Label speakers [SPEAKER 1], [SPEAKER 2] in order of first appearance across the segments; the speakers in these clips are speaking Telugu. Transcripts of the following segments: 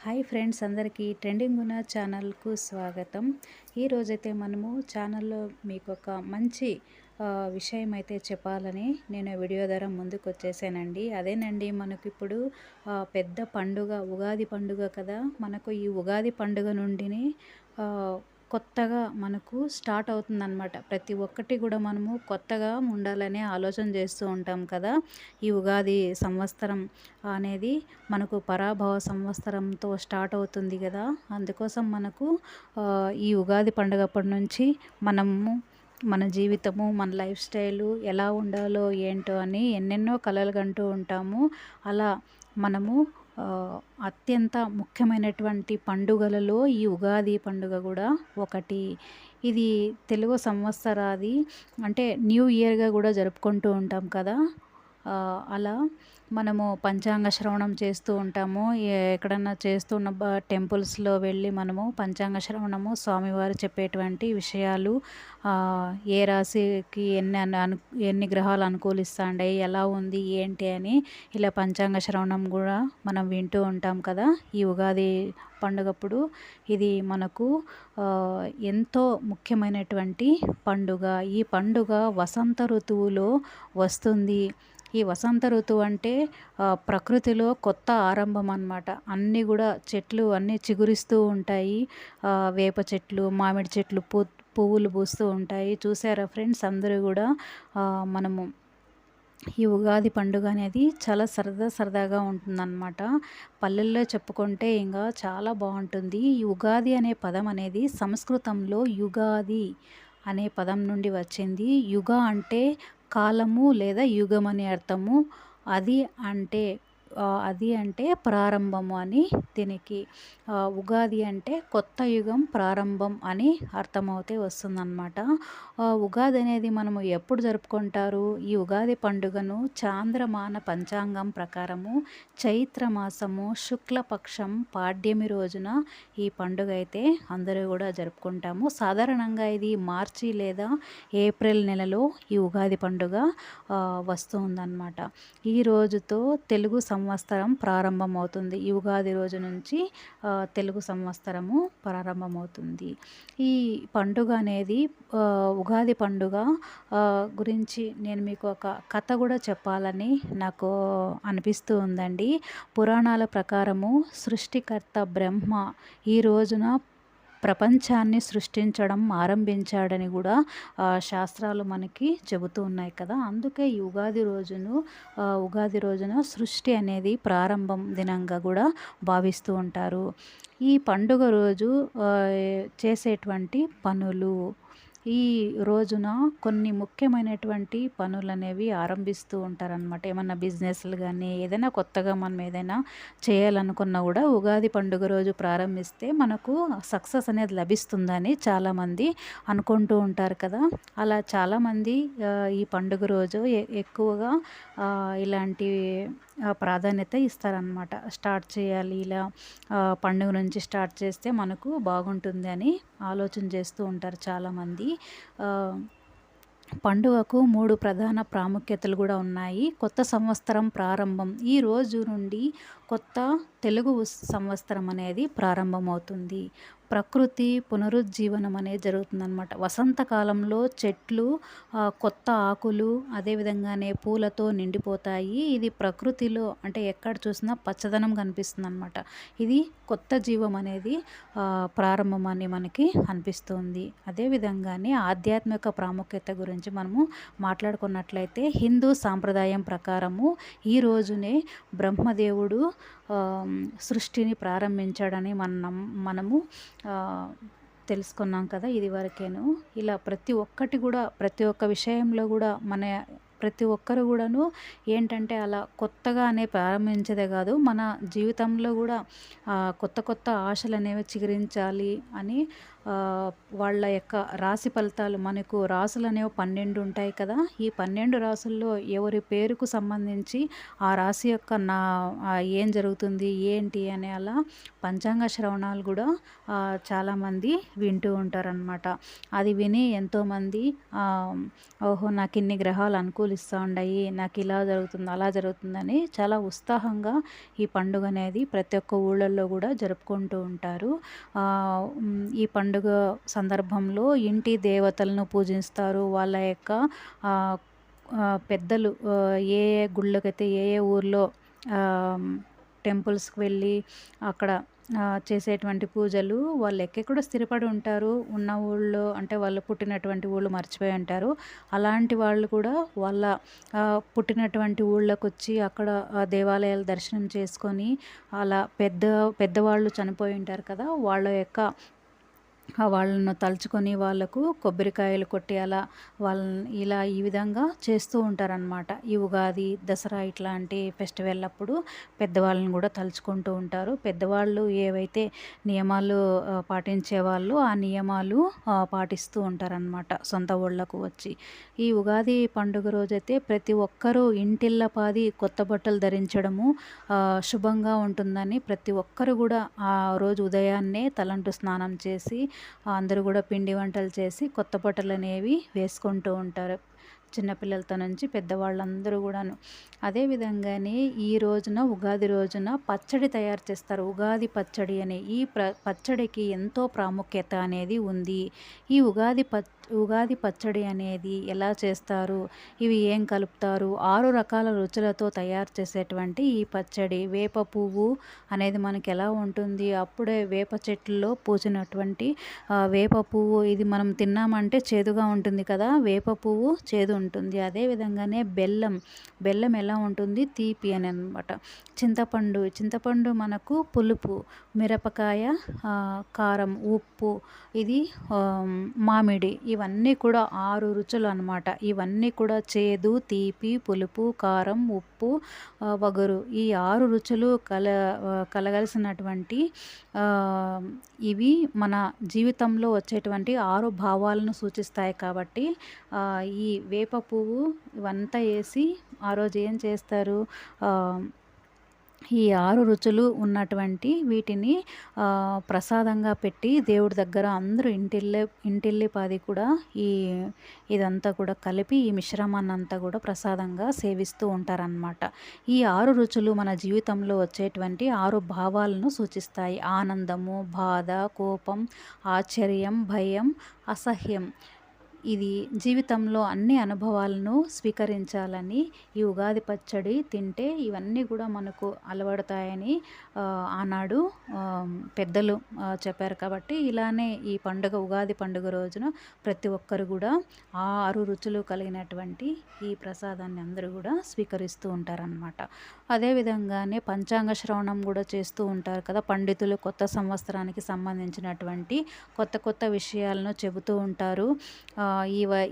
[SPEAKER 1] హాయ్ ఫ్రెండ్స్, అందరికీ ట్రెండింగ్ ఉన్న ఛానల్కు స్వాగతం. ఈరోజైతే మనము ఛానల్లో మీకు ఒక మంచి విషయం అయితే చెప్పాలని నేను వీడియో ద్వారా ముందుకు వచ్చేసానండి. అదేనండి, మనకు ఇప్పుడు పెద్ద పండుగ ఉగాది పండుగ కదా. మనకు ఈ ఉగాది పండుగ నుండిని కొత్తగా మనకు స్టార్ట్ అవుతుందన్నమాట. ప్రతి ఒక్కటి కూడా మనము కొత్తగా ఉండాలనే ఆలోచన చేస్తూ ఉంటాం కదా. ఈ ఉగాది సంవత్సరం అనేది మనకు పరాభవ సంవత్సరంతో స్టార్ట్ అవుతుంది కదా. అందుకోసం మనకు ఈ ఉగాది పండుగప్పటి నుంచి మనము మన జీవితము, మన లైఫ్ స్టైలు ఎలా ఉండాలో ఏంటో అని ఎన్నెన్నో కలలు కంటూ ఉంటాము. అలా మనము అత్యంత ముఖ్యమైనటువంటి పండుగలలో ఈ ఉగాది పండుగ కూడా ఒకటి. ఇది తెలుగు సంవత్సరాది అంటే న్యూ ఇయర్గా కూడా జరుపుకుంటూ ఉంటాం కదా. అలా మనము పంచాంగ శ్రవణం చేస్తూ ఉంటాము. ఎక్కడన్నా చేస్తున్న టెంపుల్స్లో వెళ్ళి మనము పంచాంగ శ్రవణము, స్వామివారు చెప్పేటువంటి విషయాలు, ఏ రాశికి ఎన్ని గ్రహాలు అనుకూలిస్తాండాయి, ఎలా ఉంది ఏంటి అని ఇలా పంచాంగ శ్రవణం కూడా మనం వింటూ ఉంటాం కదా ఈ ఉగాది పండుగప్పుడు. ఇది మనకు ఎంతో ముఖ్యమైనటువంటి పండుగ. ఈ పండుగ వసంత ఋతువులో వస్తుంది. ఈ వసంత ఋతువు అంటే ప్రకృతిలో కొత్త ఆరంభం అన్నమాట. అన్నీ కూడా చెట్లు అన్నీ చిగురిస్తూ ఉంటాయి. వేప చెట్లు, మామిడి చెట్లు పువ్వులు పూస్తూ ఉంటాయి. చూసారా ఫ్రెండ్స్, అందరూ కూడా మనము ఈ ఉగాది పండుగ అనేది చాలా సరదాగా ఉంటుందన్నమాట. పల్లెల్లో చెప్పుకుంటే ఇంకా చాలా బాగుంటుంది. ఈ ఉగాది అనే పదం అనేది సంస్కృతంలో యుగాది అనే పదం నుండి వచ్చింది. యుగ అంటే కాలము లేదా యుగం అని అర్థము. అది అంటే ప్రారంభము అని దీనికి. ఉగాది అంటే కొత్త యుగం ప్రారంభం అని అర్థమవుతే వస్తుందన్నమాట. ఉగాది అనేది మనము ఎప్పుడు జరుపుకుంటారు? ఈ ఉగాది పండుగను చాంద్రమాన పంచాంగం ప్రకారము చైత్ర మాసము శుక్లపక్షం పాడ్యమి రోజున ఈ పండుగ అయితే అందరూ కూడా జరుపుకుంటాము. సాధారణంగా ఇది మార్చి లేదా ఏప్రిల్ నెలలో ఈ ఉగాది పండుగ వస్తుందన్నమాట. ఈ రోజుతో తెలుగు సంవత్సరం ప్రారంభమవుతుంది. ఈ ఉగాది రోజు నుంచి తెలుగు సంవత్సరము ప్రారంభమవుతుంది. ఈ పండుగ అనేది ఉగాది పండుగ గురించి నేను మీకు ఒక కథ కూడా చెప్పాలని నాకు అనిపిస్తూ ఉందండి. పురాణాల ప్రకారము సృష్టికర్త బ్రహ్మ ఈ రోజున ప్రపంచాన్ని సృష్టించడం ఆరంభించాడని కూడా శాస్త్రాలు మనకి చెబుతూ ఉన్నాయి కదా. అందుకే ఈ ఉగాది రోజున సృష్టి అనేది ప్రారంభం దినంగా కూడా భావిస్తూ ఉంటారు. ఈ పండుగ రోజు చేసేటువంటి పనులు, ఈ రోజున కొన్ని ముఖ్యమైనటువంటి పనులు అనేవి ఆరంభిస్తూ ఉంటారనమాట. ఏమన్నా బిజినెస్లు కానీ ఏదైనా కొత్తగా మనం ఏదైనా చేయాలనుకున్నా కూడా ఉగాది పండుగ రోజు ప్రారంభిస్తే మనకు సక్సెస్ అనేది లభిస్తుందని చాలామంది అనుకుంటూ ఉంటారు కదా. అలా చాలామంది ఈ పండుగ రోజు ఎక్కువగా ఇలాంటి ప్రాధాన్యత ఇస్తారనమాట. స్టార్ట్ చేయాలి, ఇలా పండుగ నుంచి స్టార్ట్ చేస్తే మనకు బాగుంటుంది అని ఆలోచన చేస్తూ ఉంటారు చాలామంది. పండుగకు 3 ప్రధాన ప్రాముఖ్యతలు కూడా ఉన్నాయి. కొత్త సంవత్సరం ప్రారంభం. ఈ రోజు నుండి కొత్త తెలుగు సంవత్సరం అనేది ప్రారంభమవుతుంది. ప్రకృతి పునరుజ్జీవనం అనేది జరుగుతుందన్నమాట. వసంతకాలంలో చెట్లు కొత్త ఆకులు అదేవిధంగానే పూలతో నిండిపోతాయి. ఇది ప్రకృతిలో అంటే ఎక్కడ చూసినా పచ్చదనం కనిపిస్తుంది అనమాట. ఇది కొత్త జీవం అనేది ప్రారంభం అని మనకి అనిపిస్తుంది. అదేవిధంగానే ఆధ్యాత్మిక ప్రాముఖ్యత గురించి మనము మాట్లాడుకున్నట్లయితే హిందూ సాంప్రదాయం ప్రకారము ఈ రోజునే బ్రహ్మదేవుడు సృష్టిని ప్రారంభించాడని మనము తెలుసుకున్నాం కదా ఇది వరకేను. ఇలా ప్రతి ఒక్క విషయంలో కూడా ప్రతి ఒక్కరు కూడాను ఏంటంటే అలా కొత్తగానే ప్రారంభించేదే కాదు, మన జీవితంలో కూడా కొత్త కొత్త ఆశలు అనేవి చిగురించాలి అని ఆహ్, వాళ్ళ యొక్క రాశి ఫలితాలు మనకు రాసులనేవి 12 ఉంటాయి కదా! ఈ 12 రాసుల్లో ఎవరి పేరుకు సంబంధించి ఆ రాశి యొక్క ఏం జరుగుతుంది, ఏంటి అని అలా పంచాంగ శ్రవణాలు గూడా చాలామంది వింటూ ఉంటారనమాట. అది విని ఎంతోమంది ఓహో! నాకిన్ని గ్రహాలు అనుకూలిస్తా ఉండాయి, నాకిలా జరుగుతుంది, అలా జరుగుతుందని చాలా ఉత్సాహంగా ఈ పండుగనేది ప్రతి ఒక్క ఊళ్ళల్లో గూడా జరుపుకుంటూ ఉంటారు. ఈ పండుగ సందర్భంలో ఇంటి దేవతలను పూజిస్తారు. వాళ్ళ యొక్క ఆహ్, పెద్దలు ఏ ఏ గుళ్ళకైతే ఏ ఏ ఊర్లో ఆహ్, టెంపుల్స్‌కి వెళ్ళి అక్కడ చేసేటువంటి పూజలు వాళ్ళు ఎక్కడెక్కడో స్థిరపడి ఉంటారు. ఉన్న ఊళ్ళో అంటే వాళ్ళు పుట్టినటువంటి ఊళ్ళు మర్చిపోయి ఉంటారు. అలాంటి వాళ్ళు కూడా వాళ్ళ పుట్టినటువంటి ఊళ్ళకొచ్చి అక్కడ దేవాలయాలు దర్శనం చేసుకొని అలా పెద్దవాళ్ళు చనిపోయి ఉంటారు కదా! వాళ్ళ యొక్క వాళ్ళను తలుచుకొని వాళ్ళకు కొబ్బరికాయలు కొట్టి అలా వాళ్ళని ఇలా ఈ విధంగా చేస్తూ ఉంటారనమాట. ఈ ఉగాది, దసరా ఇట్లాంటి ఫెస్టివల్ అప్పుడు పెద్దవాళ్ళని కూడా తలుచుకుంటూ ఉంటారు. పెద్దవాళ్ళు ఏవైతే నియమాలు పాటించేవాళ్ళు ఆ నియమాలు పాటిస్తూ ఉంటారనమాట సొంత ఊళ్ళకు వచ్చి. ఈ ఉగాది పండుగ రోజైతే ప్రతి ఒక్కరూ ఇంటిల్లపాది కొత్త బట్టలు ధరించడము శుభంగా ఉంటుందని ప్రతి ఒక్కరు కూడా ఆ రోజు ఉదయాన్నే తలంటు స్నానం చేసి అందరూ కూడా పిండి వంటలు చేసి కొత్త బట్టలనేవి వేసుకుంటూ ఉంటారు. చిన్నపిల్లలతో నుంచి పెద్దవాళ్ళందరూ కూడాను. అదే విధంగానే ఈ రోజున ఉగాది రోజున పచ్చడి తయారు చేస్తారు. ఉగాది పచ్చడి అని. ఈ పచ్చడికి ఎంతో ప్రాముఖ్యత అనేది ఉంది. ఈ ఉగాది పచ్చడి అనేది ఎలా చేస్తారు? ఇవి ఏం కలుపుతారు? 6 రకాల రుచులతో తయారు చేసేటువంటి ఈ పచ్చడి వేప పువ్వు అనేది మనకి ఎలా ఉంటుంది? అప్పుడే వేప చెట్లలో పూసినటువంటి వేప పువ్వు ఇది మనం తిన్నామంటే చేదుగా ఉంటుంది కదా! వేప పువ్వు చేదు ఉంటుంది. అదే విధంగానే బెల్లం ఎలా ఉంటుంది? తీపి అని అనమాట. చింతపండు మనకు పులుపు, మిరపకాయ కారం, ఉప్పు, ఇది మామిడి, ఇవన్నీ కూడా 6 రుచులు అనమాట. ఇవన్నీ కూడా చేదు, తీపి, పులుపు, కారం, ఉప్పు, వగరు, ఈ 6 రుచులు కలగలిసినటువంటి ఇవి మన జీవితంలో వచ్చేటువంటి 6 భావాలను సూచిస్తాయి కాబట్టి ఈ వేప పువ్వు ఇవంతా వేసి ఆ రోజు ఏం చేస్తారు, ఈ 6 రుచులు ఉన్నటువంటి వీటిని ప్రసాదంగా పెట్టి దేవుడి దగ్గర అందరూ ఇంటిల్లిపాది కూడా ఇదంతా కూడా కలిపి ఈ మిశ్రమాన్నంతా కూడా ప్రసాదంగా సేవిస్తూ ఉంటారనమాట. ఈ 6 రుచులు మన జీవితంలో వచ్చేటువంటి 6 భావాలను సూచిస్తాయి. ఆనందము, బాధ, కోపం, ఆశ్చర్యం, భయం, అసహ్యం. ఇది జీవితంలో అన్ని అనుభవాలను స్వీకరించాలని ఈ ఉగాది పచ్చడి తింటే ఇవన్నీ కూడా మనకు అలవడతాయని ఆనాడు పెద్దలు చెప్పారు. కాబట్టి ఇలానే ఈ ఉగాది పండుగ రోజున ప్రతి ఒక్కరు కూడా 6 రుచులు కలిగినటువంటి ఈ ప్రసాదాన్ని అందరూ కూడా స్వీకరిస్తూ ఉంటారనమాట. అదేవిధంగానే పంచాంగ శ్రవణం కూడా చేస్తూ ఉంటారు కదా పండితులు. కొత్త సంవత్సరానికి సంబంధించినటువంటి కొత్త విషయాలను చెబుతూ ఉంటారు.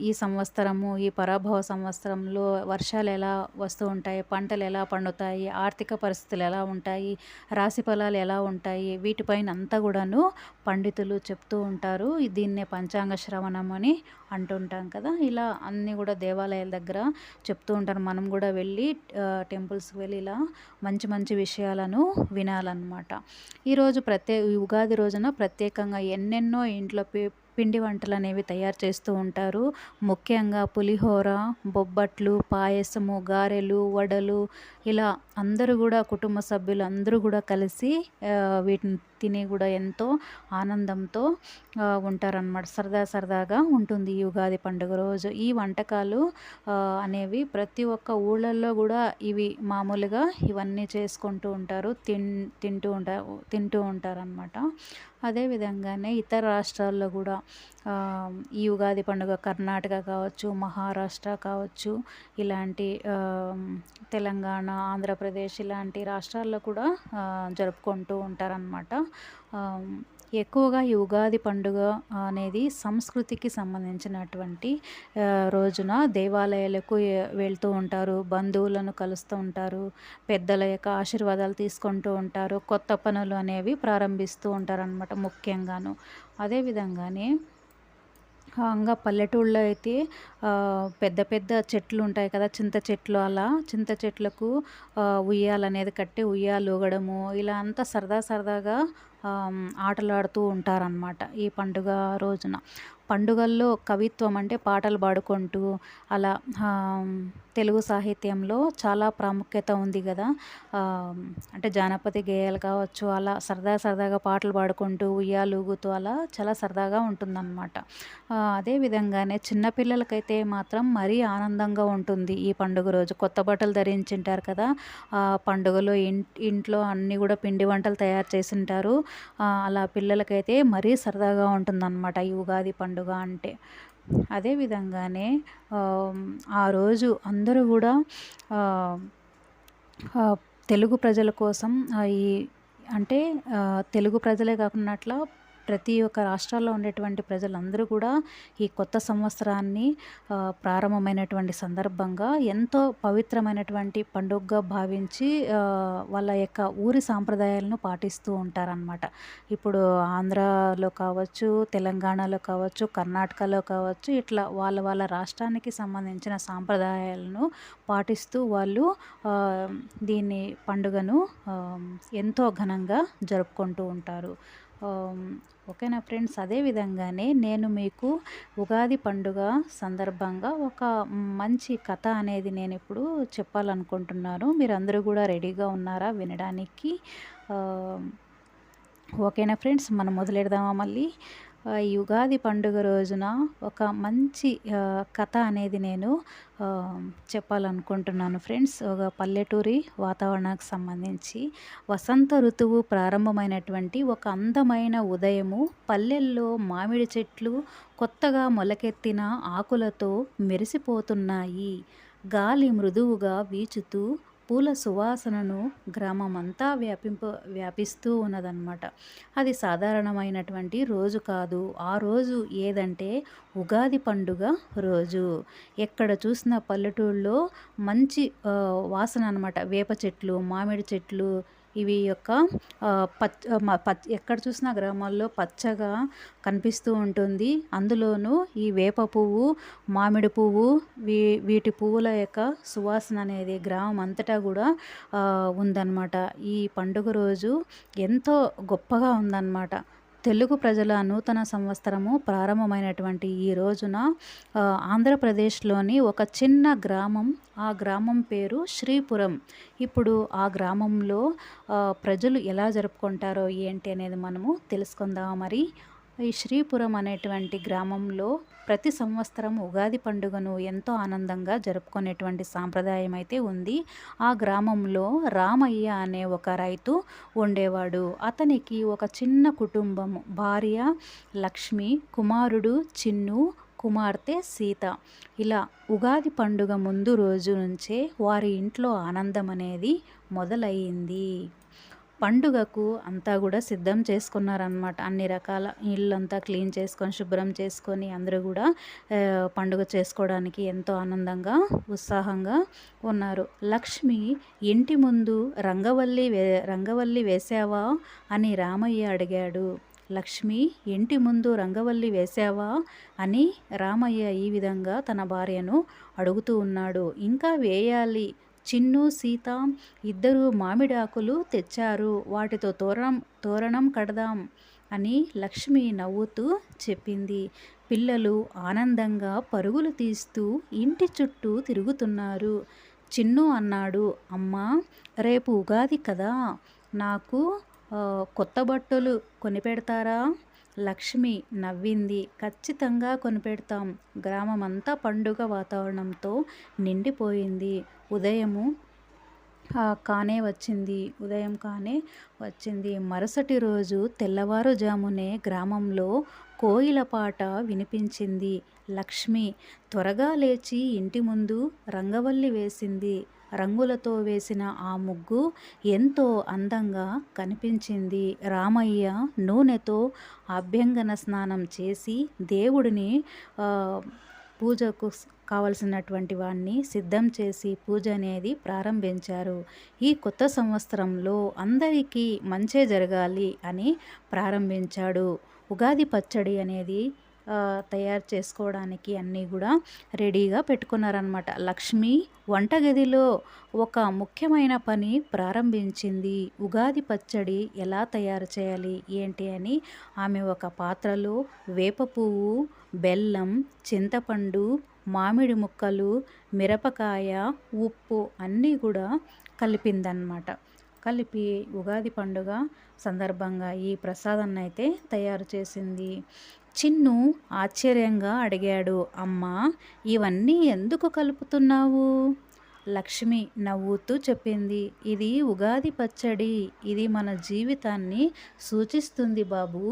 [SPEAKER 1] ఈ సంవత్సరము, ఈ పరాభవ సంవత్సరంలో వర్షాలు ఎలా వస్తూ ఉంటాయి, పంటలు ఎలా పండుతాయి, ఆర్థిక పరిస్థితులు ఎలా ఉంటాయి, రాశి ఫలాలు ఎలా ఉంటాయి, వీటిపైన అంతా కూడాను పండితులు చెప్తూ ఉంటారు. దీన్నే పంచాంగ శ్రవణం అని అంటుంటాం కదా. ఇలా అన్నీ కూడా దేవాలయాల దగ్గర చెప్తూ ఉంటారు. మనం కూడా వెళ్ళి టెంపుల్స్కి వెళ్ళి ఇలా మంచి విషయాలను వినాలన్నమాట. ఈరోజు ఉగాది రోజున ప్రత్యేకంగా ఎన్నెన్నో ఇంట్లో పిండి వంటలు అనేవి తయారు చేస్తూ ఉంటారు. ముఖ్యంగా పులిహోర, బొబ్బట్లు, పాయసము, గారెలు, వడలు, ఇలా అందరూ కూడా కుటుంబ సభ్యులు అందరూ కూడా కలిసి వీటిని తిని కూడా ఎంతో ఆనందంతో ఉంటారనమాట. సరదాగా ఉంటుంది ఈ ఉగాది పండుగ రోజు. ఈ వంటకాలు అనేవి ప్రతి ఒక్క ఊళ్ళల్లో కూడా ఇవి మామూలుగా ఇవన్నీ చేసుకుంటూ ఉంటారు, తింటూ ఉంటారనమాట. అదేవిధంగానే ఇతర రాష్ట్రాల్లో కూడా ఈ ఉగాది పండుగ కర్ణాటక కావచ్చు, మహారాష్ట్ర కావచ్చు, ఇలాంటి తెలంగాణ, ఆంధ్రప్రదేశ్ ఇలాంటి రాష్ట్రాల్లో కూడా జరుపుకుంటూ ఉంటారనమాట. ఎక్కువగా ఈ ఉగాది పండుగ అనేది సంస్కృతికి సంబంధించినటువంటి రోజున దేవాలయాలకు వెళ్తూ ఉంటారు. బంధువులను కలుస్తూ ఉంటారు. పెద్దల యొక్క ఆశీర్వాదాలు తీసుకుంటూ ఉంటారు. కొత్త పనులు అనేవి ప్రారంభిస్తూ ఉంటారనమాట ముఖ్యంగాను. అదే విధంగానే ఇంగా పల్లెటూళ్ళలో అయితే పెద్ద పెద్ద చెట్లు ఉంటాయి కదా! చింత చెట్లు అలా చింత చెట్లకు ఉయ్యాలనేది కట్టి ఉయ్యాలూగడము ఇలా అంతా సరదా సరదాగా ఆటలాడుతూ ఉంటారనమాట ఈ పండుగ రోజున. పండుగల్లో కవిత్వం అంటే పాటలు పాడుకుంటూ అలా తెలుగు సాహిత్యంలో చాలా ప్రాముఖ్యత ఉంది గదా! అంటే జానపద గేయాలు కావచ్చు, అలా సరదా సరదాగా పాటలు పాడుకుంటూ ఉయ్యాలూగుతూ అలా చాలా సరదాగా ఉంటుందనమాట. అదే విధంగానే చిన్న పిల్లలకైతే మాత్రం మరీ ఆనందంగా ఉంటుంది ఈ పండుగ రోజు. కొత్త బట్టలు ధరించింటారు కదా! పండుగలో ఇంట్లో అన్నీ గూడా పిండి వంటలు తయారు చేసుంటారు. అలా పిల్లలకైతే మరీ సరదాగా ఉంటుందన్నమాట ఈ ఉగాది పండుగ అంటే. అదే విధంగానే ఆ రోజు అందరూ గూడా ఆహ్, ఆహ్, తెలుగు ప్రజల కోసం ఈ అంటే తెలుగు ప్రజలే కాకుండా అట్లా ప్రతి ఒక్క రాష్ట్రాల్లో ఉండేటువంటి ప్రజలందరూ కూడా ఈ కొత్త సంవత్సరాన్ని ప్రారంభమైనటువంటి సందర్భంగా ఎంతో పవిత్రమైనటువంటి పండుగగా భావించి వాళ్ళ యొక్క ఊరి సాంప్రదాయాలను పాటిస్తూ ఉంటారనమాట. ఇప్పుడు ఆంధ్రాలో కావచ్చు, తెలంగాణలో కావచ్చు, కర్ణాటకలో కావచ్చు, ఇట్లా వాళ్ళ వాళ్ళ రాష్ట్రానికి సంబంధించిన సాంప్రదాయాలను పాటిస్తూ వాళ్ళు దీన్ని పండుగను ఎంతో ఘనంగా జరుపుకుంటూ ఉంటారు. ఓకేనా ఫ్రెండ్స్. అదే విధంగానే నేను మీకు ఉగాది పండుగ సందర్భంగా ఒక మంచి కథ అనేది నేను ఇప్పుడు చెప్పాలనుకుంటున్నాను. మీరందరూ కూడా రెడీగా ఉన్నారా వినడానికి? ఓకేనా ఫ్రెండ్స్, మనం మొదలెడదామా మళ్ళీ? ఈ ఉగాది పండుగ రోజున ఒక మంచి కథ అనేది నేను చెప్పాలనుకుంటున్నాను ఫ్రెండ్స్. ఒక పల్లెటూరి వాతావరణానికి సంబంధించి వసంత ఋతువు ప్రారంభమైనటువంటి ఒక అందమైన ఉదయము. పల్లెల్లో మామిడి చెట్లు కొత్తగా మొలకెత్తిన ఆకులతో మెరిసిపోతున్నాయి. గాలి మృదువుగా వీచుతూ పూల సువాసనను గ్రామమంతా వ్యాపిస్తూ ఉన్నదన్నమాట. అది సాధారణమైనటువంటి రోజు కాదు. ఆ రోజు ఏదంటే ఉగాది పండుగ రోజు. ఎక్కడ చూసినా పల్లెటూళ్ళలో మంచి వాసన అనమాట. వేప చెట్లు, మామిడి చెట్లు ఇవి యొక్క ఎక్కడ చూసినా గ్రామాల్లో పచ్చగా కనిపిస్తూ ఉంటుంది. అందులోనూ ఈ వేప పువ్వు, మామిడి పువ్వు వీటి పువ్వుల యొక్క సువాసన అనేది గ్రామం అంతటా కూడా ఉందన్నమాట. ఈ పండుగ రోజు ఎంతో గొప్పగా ఉందన్నమాట. తెలుగు ప్రజల నూతన సంవత్సరము ప్రారంభమైనటువంటి ఈ రోజున ఆంధ్రప్రదేశ్లోని ఒక చిన్న గ్రామం, ఆ గ్రామం పేరు శ్రీపురం. ఇప్పుడు ఆ గ్రామంలో ప్రజలు ఎలా జరుపుకుంటారో ఏంటి అనేది మనము తెలుసుకుందామా మరి? ఈ శ్రీపురం అనేటువంటి గ్రామంలో ప్రతి సంవత్సరం ఉగాది పండుగను ఎంతో ఆనందంగా జరుపుకునేటువంటి సాంప్రదాయం అయితే ఉంది. ఆ గ్రామంలో రామయ్య అనే ఒక రైతు ఉండేవాడు. అతనికి ఒక చిన్న కుటుంబం, భార్య లక్ష్మి, కుమారుడు చిన్ను, కుమార్తె సీత. ఇలా ఉగాది పండుగ ముందు రోజు నుంచే వారి ఇంట్లో ఆనందం అనేది మొదలయ్యింది. పండుగకు అంతా కూడా సిద్ధం చేసుకున్నారనమాట. అన్ని రకాల ఇల్లంతా క్లీన్ చేసుకొని, శుభ్రం చేసుకొని అందరూ కూడా పండుగ చేసుకోవడానికి ఎంతో ఆనందంగా, ఉత్సాహంగా ఉన్నారు. లక్ష్మి ఇంటి ముందు రంగవల్లి వేశావా అని రామయ్య అడిగాడు. లక్ష్మి ఇంటి ముందు రంగవల్లి వేశావా అని రామయ్య ఈ విధంగా తన భార్యను అడుగుతూ ఉన్నాడు. ఇంకా వేయాలి. చిన్ను, సీత ఇద్దరు మామిడి ఆకులు తెచ్చారు. వాటితో తోరణం కడదాం అని లక్ష్మి నవ్వుతూ చెప్పింది. పిల్లలు ఆనందంగా పరుగులు తీస్తూ ఇంటి చుట్టూ తిరుగుతున్నారు. చిన్ను అన్నాడు, అమ్మా, రేపు ఉగాది కదా, నాకు కొత్త బట్టలు కొనిపెడతారా? లక్ష్మి నవ్వింది. ఖచ్చితంగా కొనిపెడతాం. గ్రామమంతా పండుగ వాతావరణంతో నిండిపోయింది. ఉదయం కానే వచ్చింది. మరుసటి రోజు తెల్లవారుజామునే గ్రామంలో కోయిల పాట వినిపించింది. లక్ష్మి త్వరగా లేచి ఇంటి ముందు రంగవల్లి వేసింది. రంగులతో వేసిన ఆ ముగ్గు ఎంతో అందంగా కనిపించింది. రామయ్య నూనెతో అభ్యంగన స్నానం చేసి దేవుడిని పూజకు కావలసినటువంటి వాణ్ణి సిద్ధం చేసి పూజ అనేది ప్రారంభించారు. ఈ కొత్త సంవత్సరంలో అందరికీ మంచే జరగాలి అని ప్రారంభించాడు. ఉగాది పచ్చడి అనేది తయారు చేసుకోవడానికి అన్నీ కూడా రెడీగా పెట్టుకున్నారనమాట. లక్ష్మి వంటగదిలో ఒక ముఖ్యమైన పని ప్రారంభించింది. ఉగాది పచ్చడి ఎలా తయారు చేయాలి ఏంటి అని ఆమె ఒక పాత్రలో వేప పువ్వు, బెల్లం, చింతపండు, మామిడి ముక్కలు, మిరపకాయ, ఉప్పు అన్నీ కూడా కలిపిందన్నమాట. కలిపి ఉగాది పండుగ సందర్భంగా ఈ ప్రసాదాన్ని అయితే తయారు చేసింది. చిన్ను ఆశ్చర్యంగా అడిగాడు, అమ్మా ఇవన్నీ ఎందుకు కలుపుతున్నావు? లక్ష్మి నవ్వుతూ చెప్పింది, ఇది ఉగాది పచ్చడి, ఇది మన జీవితాన్ని సూచిస్తుంది బాబు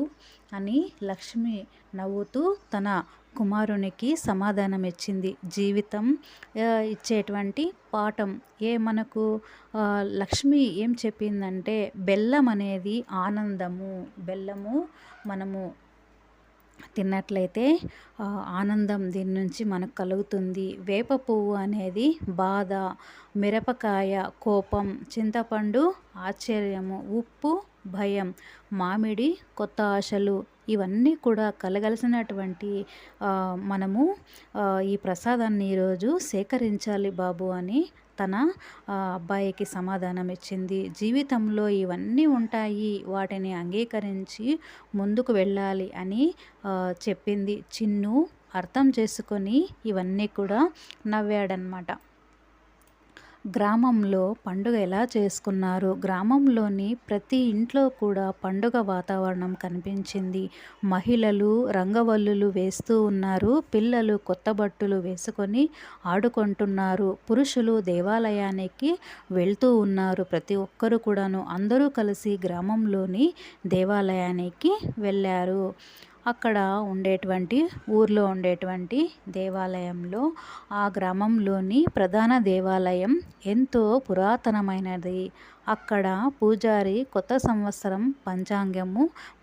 [SPEAKER 1] అని లక్ష్మి నవ్వుతూ తన కుమారునికి సమాధానం ఇచ్చింది. జీవితం ఇచ్చేటువంటి పాఠం మనకు లక్ష్మి ఏం చెప్పిందంటే, బెల్లం అనేది ఆనందము, బెల్లము మనము తిన్నట్లయితే ఆనందం దీని నుంచి మనకు కలుగుతుంది. వేప పువ్వు అనేది బాధ, మిరపకాయ కోపం, చింతపండు ఆశ్చర్యము, ఉప్పు భయం, మామిడి కొత్త ఆశలు, ఇవన్నీ కూడా కలగలిసినటువంటి మనము ఈ ప్రసాదాన్ని ఈరోజు సేకరించాలి బాబు అని తన అబ్బాయికి సమాధానం ఇచ్చింది. జీవితంలో ఇవన్నీ ఉంటాయి, వాటిని అంగీకరించి ముందుకు వెళ్ళాలి అని చెప్పింది. చిన్ను అర్థం చేసుకొని ఇవన్నీ కూడా నవ్వాడనమాట. గ్రామంలో పండుగ ఎలా చేసుకున్నారు? గ్రామంలోని ప్రతి ఇంట్లో కూడా పండుగ వాతావరణం కనిపించింది. మహిళలు రంగవల్లులు వేస్తూ ఉన్నారు. పిల్లలు కొత్త బట్టలు వేసుకొని ఆడుకుంటున్నారు. పురుషులు దేవాలయానికి వెళ్తూ ఉన్నారు. ప్రతి ఒక్కరు కూడాను అందరూ కలిసి గ్రామంలోని దేవాలయానికి వెళ్ళారు. అక్కడ ఊర్లో ఉండేటువంటి దేవాలయంలో ఆ గ్రామంలోని ప్రధాన దేవాలయం ఎంతో పురాతనమైనది. అక్కడ పూజారి కొత్త సంవత్సరం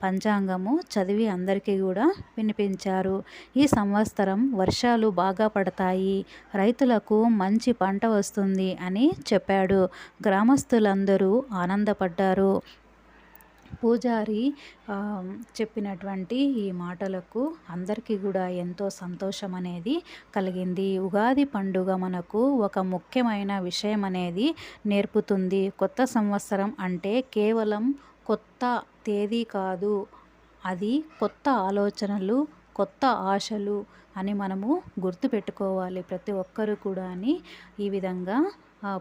[SPEAKER 1] పంచాంగము చదివి అందరికీ కూడా వినిపించారు. ఈ సంవత్సరం వర్షాలు బాగా పడతాయి, రైతులకు మంచి పంట వస్తుంది అని చెప్పాడు. గ్రామస్తులందరూ ఆనందపడ్డారు. పూజారి చెప్పినటువంటి ఈ మాటలకు అందరికీ కూడా ఎంతో సంతోషం అనేది కలిగింది. ఉగాది పండుగ మనకు ఒక ముఖ్యమైన విషయం అనేది నేర్పుతుంది. కొత్త సంవత్సరం అంటే కేవలం కొత్త తేదీ కాదు, అది కొత్త ఆలోచనలు, కొత్త ఆశలు అని మనము గుర్తుపెట్టుకోవాలి ప్రతి ఒక్కరు కూడా అని ఈ విధంగా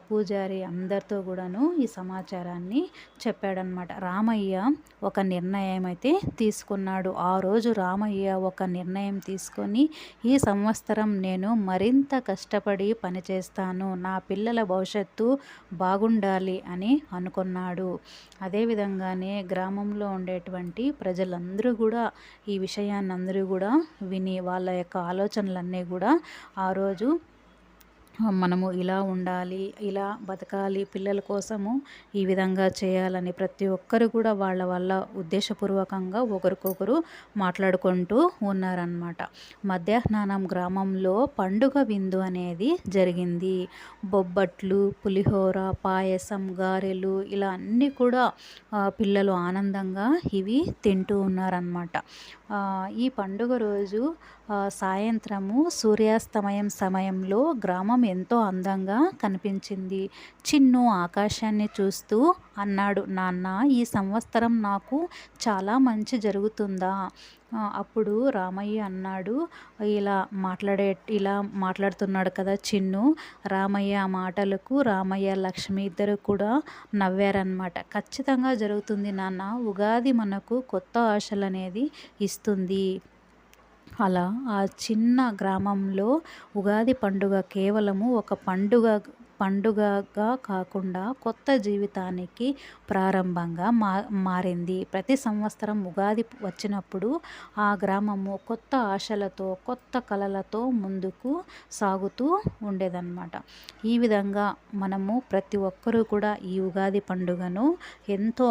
[SPEAKER 1] పూజారి అందరితో కూడాను ఈ సమాచారాన్ని చెప్పాడనమాట. రామయ్య ఒక నిర్ణయం అయితే తీసుకున్నాడు. ఆ రోజు రామయ్య ఒక నిర్ణయం తీసుకొని, ఈ సంవత్సరం నేను మరింత కష్టపడి పనిచేస్తాను, నా పిల్లల భవిష్యత్తు బాగుండాలి అని అనుకున్నాడు. అదేవిధంగానే గ్రామంలో ఉండేటువంటి ప్రజలందరూ కూడా ఈ విషయాన్ని అందరూ కూడా విని వాళ్ళ యొక్క ఆలోచనలన్నీ కూడా ఆ రోజు మనము ఇలా ఉండాలి, ఇలా బతకాలి, పిల్లల కోసము ఈ విధంగా చేయాలని ప్రతి ఒక్కరు కూడా వాళ్ళ ఉద్దేశపూర్వకంగా ఒకరికొకరు మాట్లాడుకుంటూ ఉన్నారన్నమాట. మధ్యాహ్నం గ్రామంలో పండుగ విందు అనేది జరిగింది. బొబ్బట్లు, పులిహోర, పాయసం, గారెలు ఇలా అన్నీ కూడా పిల్లలు ఆనందంగా ఇవి తింటూ ఉన్నారన్నమాట. ఈ పండుగ రోజు సాయంత్రము సూర్యాస్తమయం సమయంలో గ్రామం ఎంతో అందంగా కనిపించింది. చిన్ను ఆకాశాన్ని చూస్తూ అన్నాడు, నాన్న ఈ సంవత్సరం నాకు చాలా మంచి జరుగుతుందా? అప్పుడు రామయ్య అన్నాడు, ఇలా మాట్లాడుతున్నాడు కదా చిన్ను. రామయ్య మాటలకు రామయ్య లక్ష్మి ఇద్దరు కూడా నవ్వారనమాట. ఖచ్చితంగా జరుగుతుంది నాన్న, ఉగాది మనకు కొత్త ఆశలు అనేది ఇస్తుంది. అలా ఆ చిన్న గ్రామంలో ఉగాది పండుగ కేవలము ఒక పండుగ పండుగగా కాకుండా కొత్త జీవితానికి ప్రారంభంగా మారింది. ప్రతి సంవత్సరం ఉగాది వచ్చినప్పుడు ఆ గ్రామము కొత్త ఆశలతో, కొత్త కలలతో ముందుకు సాగుతూ ఉండేదన్నమాట. ఈ విధంగా మనము ప్రతి ఒక్కరూ కూడా ఈ ఉగాది పండుగను ఎంతో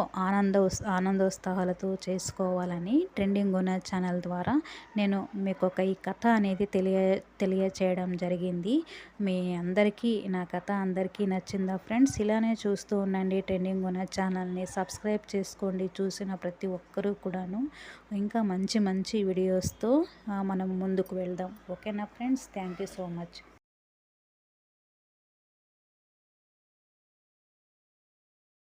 [SPEAKER 1] ఆనందోత్సాహాలతో చేసుకోవాలని ట్రెండింగ్ ఓనర్ ఛానల్ ద్వారా నేను మీకు ఈ కథ అనేది తెలియచేయడం జరిగింది. మీ అందరికీ నా కథ అందరికీ నచ్చిందా ఫ్రెండ్స్? ఇలానే చూస్తూ ఉండండి ట్రెండింగ్ ఓనర్ ఛానల్ని. సబ్స్క్రైబ్ చేసుకోండి. చూసిన ప్రతి ఒక్కరూ కూడాను ఇంకా మంచి మంచి వీడియోస్తో మనం ముందుకు వెళ్దాం. ఓకేనా friends? Thank you so much.